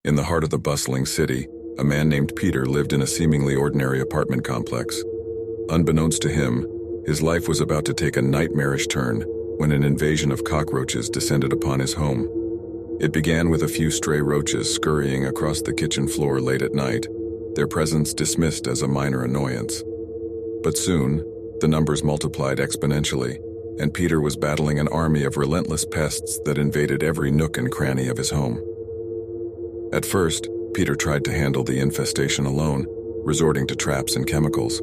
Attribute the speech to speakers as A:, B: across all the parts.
A: In the heart of the bustling city, a man named Peter lived in a seemingly ordinary apartment complex. Unbeknownst to him, his life was about to take a nightmarish turn when an invasion of cockroaches descended upon his home. It began with a few stray roaches scurrying across the kitchen floor late at night, their presence dismissed as a minor annoyance. But soon, the numbers multiplied exponentially, and Peter was battling an army of relentless pests that invaded every nook and cranny of his home. At first, Peter tried to handle the infestation alone, resorting to traps and chemicals.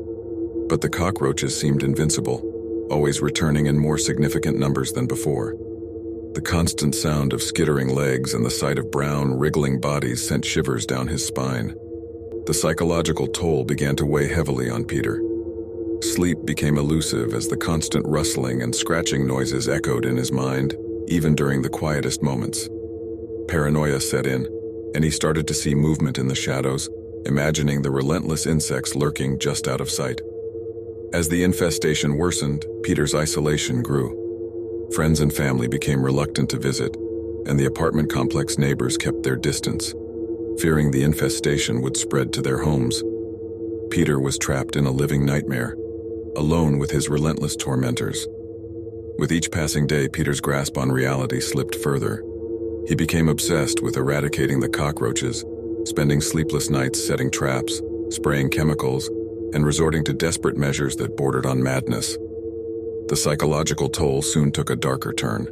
A: But the cockroaches seemed invincible, always returning in more significant numbers than before. The constant sound of skittering legs and the sight of brown, wriggling bodies sent shivers down his spine. The psychological toll began to weigh heavily on Peter. Sleep became elusive as the constant rustling and scratching noises echoed in his mind, even during the quietest moments. Paranoia set in, and he started to see movement in the shadows, imagining the relentless insects lurking just out of sight. As the infestation worsened, Peter's isolation grew. Friends and family became reluctant to visit, and the apartment complex neighbors kept their distance, fearing the infestation would spread to their homes. Peter was trapped in a living nightmare, alone with his relentless tormentors. With each passing day, Peter's grasp on reality slipped further. He became obsessed with eradicating the cockroaches, spending sleepless nights setting traps, spraying chemicals, and resorting to desperate measures that bordered on madness. The psychological toll soon took a darker turn.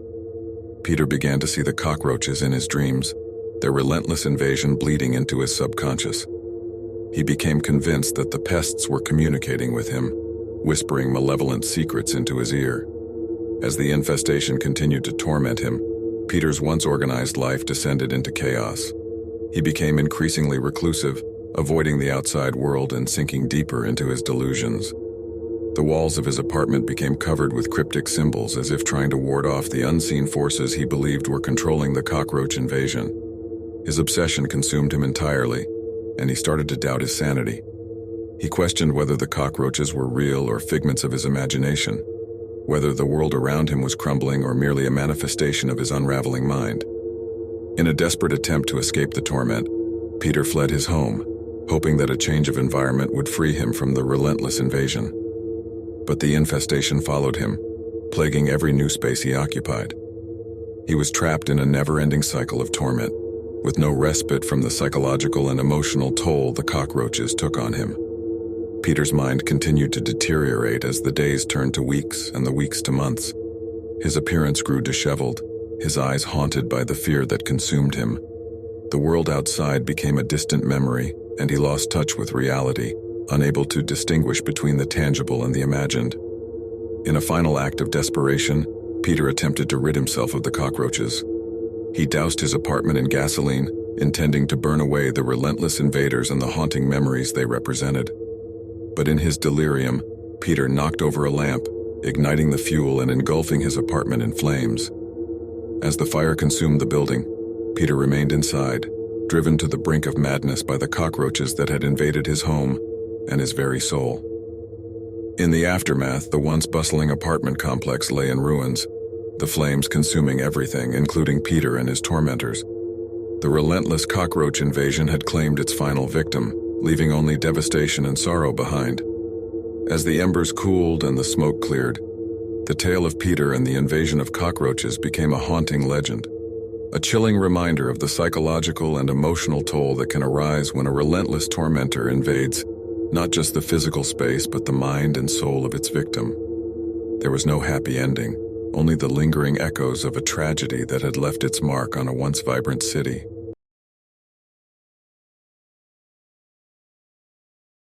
A: Peter began to see the cockroaches in his dreams, their relentless invasion bleeding into his subconscious. He became convinced that the pests were communicating with him, whispering malevolent secrets into his ear. As the infestation continued to torment him, Peter's once organized life descended into chaos. He became increasingly reclusive, avoiding the outside world and sinking deeper into his delusions. The walls of his apartment became covered with cryptic symbols as if trying to ward off the unseen forces he believed were controlling the cockroach invasion. His obsession consumed him entirely, and he started to doubt his sanity. He questioned whether the cockroaches were real or figments of his imagination, whether the world around him was crumbling or merely a manifestation of his unraveling mind. In a desperate attempt to escape the torment, Peter fled his home, hoping that a change of environment would free him from the relentless invasion. But the infestation followed him, plaguing every new space he occupied. He was trapped in a never-ending cycle of torment, with no respite from the psychological and emotional toll the cockroaches took on him. Peter's mind continued to deteriorate as the days turned to weeks and the weeks to months. His appearance grew disheveled, his eyes haunted by the fear that consumed him. The world outside became a distant memory, and he lost touch with reality, unable to distinguish between the tangible and the imagined. In a final act of desperation, Peter attempted to rid himself of the cockroaches. He doused his apartment in gasoline, intending to burn away the relentless invaders and the haunting memories they represented. But in his delirium, Peter knocked over a lamp, igniting the fuel and engulfing his apartment in flames. As the fire consumed the building, Peter remained inside, driven to the brink of madness by the cockroaches that had invaded his home and his very soul. In the aftermath, the once bustling apartment complex lay in ruins, the flames consuming everything, including Peter and his tormentors. The relentless cockroach invasion had claimed its final victim, leaving only devastation and sorrow behind. As the embers cooled and the smoke cleared, the tale of Peter and the invasion of cockroaches became a haunting legend, a chilling reminder of the psychological and emotional toll that can arise when a relentless tormentor invades not just the physical space but the mind and soul of its victim. There was no happy ending, only the lingering echoes of a tragedy that had left its mark on a once vibrant city.